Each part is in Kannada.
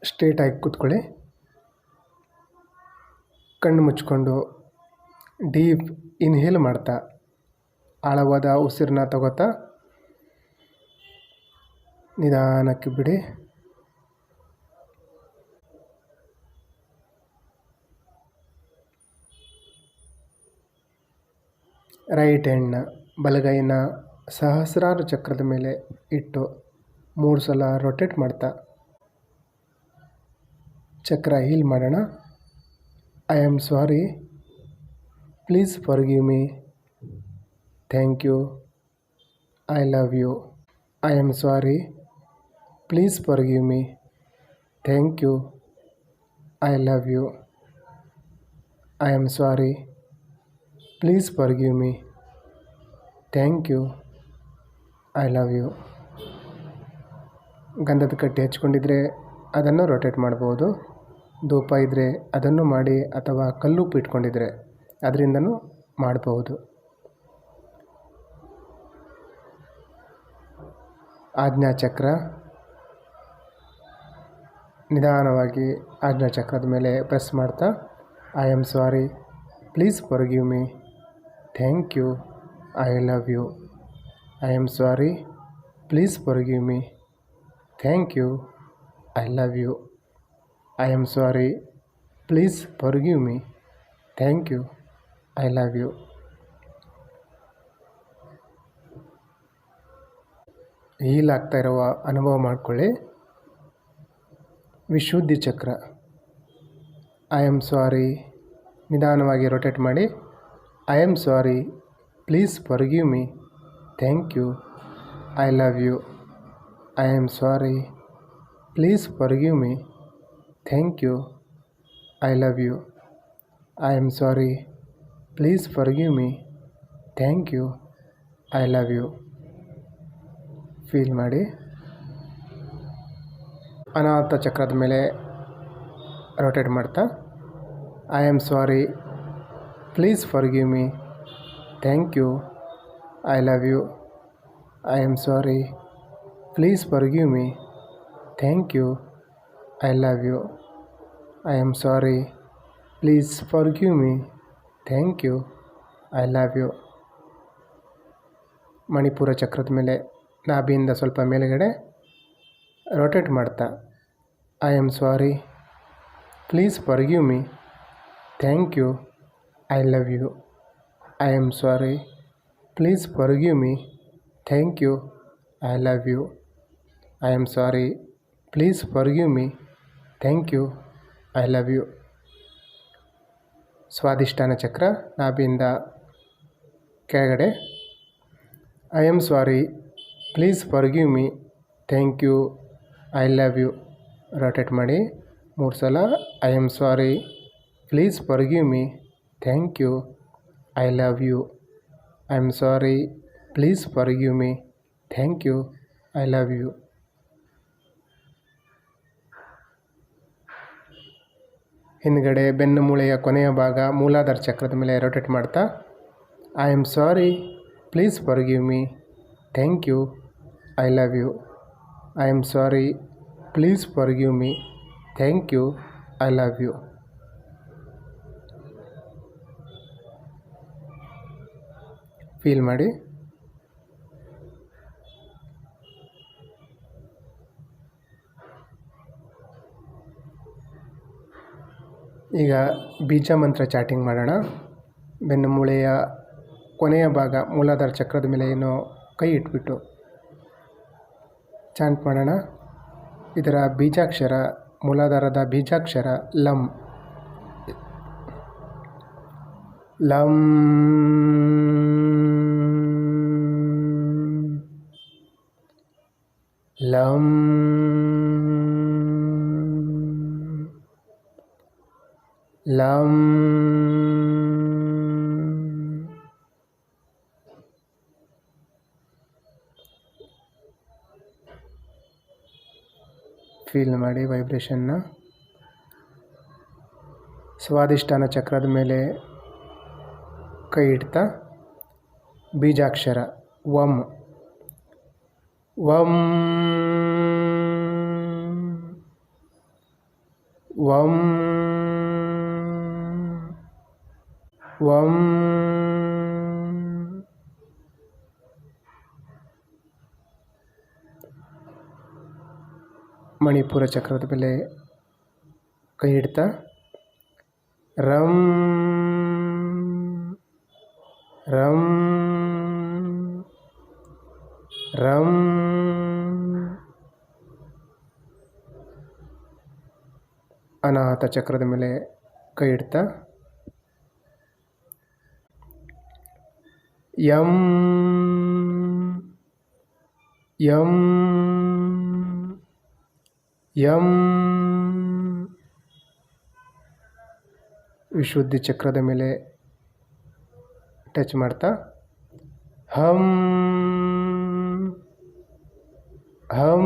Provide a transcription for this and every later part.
ಸ್ಟ್ರೇಟಾಗಿ ಕೂತ್ಕೊಳ್ಳಿ. ಕಣ್ಣು ಮುಚ್ಕೊಂಡು ಡೀಪ್ ಇನ್ಹೇಲ್ ಮಾಡ್ತಾ ಆಳವಾದ ಉಸಿರನ್ನ ತಗೋತಾ ನಿಧಾನಕ್ಕೆ ಬಿಡಿ. ರೈಟ್ ಹ್ಯಾಂಡ್ನ ಬಲಗೈನ ಸಹಸ್ರಾರ ಚಕ್ರದ ಮೇಲೆ ಇಟ್ಟು 3 ಸಲ ರೊಟೇಟ್ ಮಾಡ್ತಾ ಚಕ್ರ ಹೀಲ್ ಮಾಡೋಣ. I am sorry, please forgive me, thank you, I love you. I am sorry, please forgive me, thank you, I love you. I am sorry, please forgive me, thank you, I love you. ಗಂಧದ ಕಡ್ಡಿ ಹಚ್ಕೊಂಡಿದ್ರೆ ಅದನ್ನು ರೊಟೇಟ್ ಮಾಡ್ಬೋದು. ಧೂಪ ಇದ್ದರೆ ಅದನ್ನು ಮಾಡಿ, ಅಥವಾ ಕಲ್ಲುಪ್ಪು ಇಟ್ಕೊಂಡಿದ್ರೆ ಅದರಿಂದನೂ ಮಾಡಬಹುದು. ಆಜ್ಞಾಚಕ್ರ ನಿಧಾನವಾಗಿ ಆಜ್ಞಾಚಕ್ರದ ಮೇಲೆ ಪ್ರೆಸ್ ಮಾಡ್ತಾ I am sorry, please forgive me, thank you, I love you. I am sorry, please forgive me, thank you, I love you. I am sorry, please forgive me, thank you, I love you. Heal ಆಗ್ತಾ ಇರುವ ಅನುಭವ ಮಾಡಿಕೊಳ್ಳಿ. ವಿಶುದ್ಧಿ ಚಕ್ರ ಐ ಆಮ್ ಸಾರಿ, ನಿಧಾನವಾಗಿ ರೊಟೇಟ್ ಮಾಡಿ. I am sorry, please forgive me, thank you, I love you. I am sorry, please forgive me, thank you, I love you. I am sorry, please forgive me, thank you, I love you. Feel ಮಾಡಿ. ಅನಾಥ ಚಕ್ರದ ಮೇಲೆ ರೊಟೇಟ್ ಮಾಡ್ತಾ I am sorry, please forgive me, thank you, I love you. I am sorry, please forgive me, thank you, I love you. I am sorry, please forgive me, thank you, I love you. Manipura ಚಕ್ರದ ಮೇಲೆ ನಾಭಿಯಿಂದ ಸ್ವಲ್ಪ ಮೇಲುಗಡೆ ರೊಟೇಟ್ ಮಾಡ್ತಾ I am sorry, please forgive me, thank you, I love you. I am sorry, please forgive me, thank you, I love you. I am sorry, please forgive me, thank you, I love you. Svadhishthana chakra ನಾಭಿಯಿಂದ ಕೆಳಗಡೆ I am sorry, please forgive me, thank you, I love you. Rotate ಮಾಡಿ 3 ಸಲ. I am sorry, please forgive me, thank you, I love you. I am sorry, please forgive me, thank you, I love you. ಹಿಂದ್ಗಡೆ ಬೆನ್ನು ಮೂಳೆಯ ಕೊನೆಯ ಭಾಗ ಮೂಲಾಧಾರ ಚಕ್ರದ ಮೇಲೆ ರೊಟೇಟ್ ಮಾಡ್ತಾ I am sorry, please forgive me, thank you, I love you. I am sorry, please forgive me, thank you, I love you. Feel ಮಾಡಿ. ಈಗ ಬೀಜ ಮಂತ್ರ ಚಾಟಿಂಗ್ ಮಾಡೋಣ. ಬೆನ್ನು ಮೂಳೆಯ ಕೊನೆಯ ಭಾಗ ಮೂಲಾಧಾರ ಚಕ್ರದ ಮೇಲೆ ಏನೋ ಕೈ ಇಟ್ಬಿಟ್ಟು ಚಾಂಟ್ ಮಾಡೋಣ. ಇದರ ಬೀಜಾಕ್ಷರ, ಮೂಲಾಧಾರದ ಬೀಜಾಕ್ಷರ ಲಂ. ಲಂ ಲಂ ಲಂ. ಫೀಲ್ ಮಾಡಿ ವೈಬ್ರೇಷನ್ನ. ಸ್ವಾದಿಷ್ಠಾನ ಚಕ್ರದ ಮೇಲೆ ಕೈ ಇಡ್ತಾ ಬೀಜಾಕ್ಷರ ವಂ. ವಂ ವಂ ವಂ. ಮಣಿಪುರ ಚಕ್ರದ ಮೇಲೆ ಕೈ ಇಡ್ತಾ ರಂ ರಂ ರಂ. ಅನಾಹತ ಚಕ್ರದ ಮೇಲೆ ಕೈ ಇಡ್ತಾ ಯಂ ಯಂ ಯಂ. ವಿಶುದ್ಧಿ ಚಕ್ರದ ಮೇಲೆ ಟಚ್ ಮಾಡ್ತಾ ಹಂ ಹಂ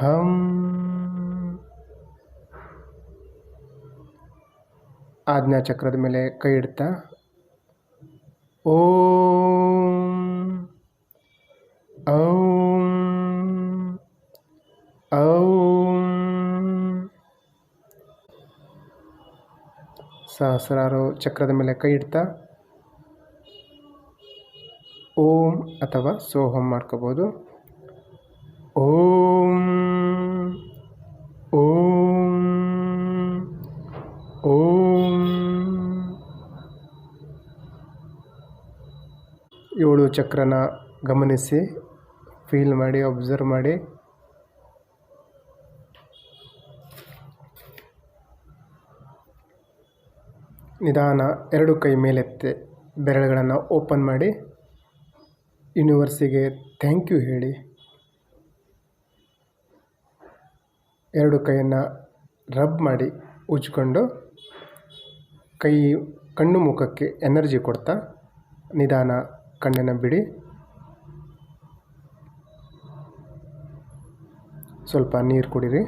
ಹಂ. ಆಜ್ಞಾ ಚಕ್ರದ ಮೇಲೆ ಕೈ ಇಡ್ತಾ ಓಂ ಔಂ ಔಂ. ಸಹಸ್ರಾರು ಚಕ್ರದ ಮೇಲೆ ಕೈ ಇಡ್ತಾ ಓಂ ಅಥವಾ ಸೋಹಂ ಮಾಡ್ಕೋಬೋದು. ಓಂ ಓಂ ಓಂ. 7 ಚಕ್ರನ ಗಮನಿಸಿ, ಫೀಲ್ ಮಾಡಿ, ಅಬ್ಸರ್ವ್ ಮಾಡಿ. ನಿಧಾನ 2 ಕೈ ಮೇಲೆತ್ತೆ ಬೆರಳುಗಳನ್ನು ಓಪನ್ ಮಾಡಿ ಯೂನಿವರ್ಸಿಗೆ ಥ್ಯಾಂಕ್ ಯು ಹೇಳಿ. 2 ಕೈಯನ್ನು ರಬ್ ಮಾಡಿ ಉಜ್ಕೊಂಡು ಕಣ್ಣು ಮುಖಕ್ಕೆ ಎನರ್ಜಿ ಕೊಡ್ತಾ ನಿಧಾನ ಕಣ್ಣನ್ನು ಬಿಡಿ. ಸ್ವಲ್ಪ ನೀರು ಕುಡೀರಿ.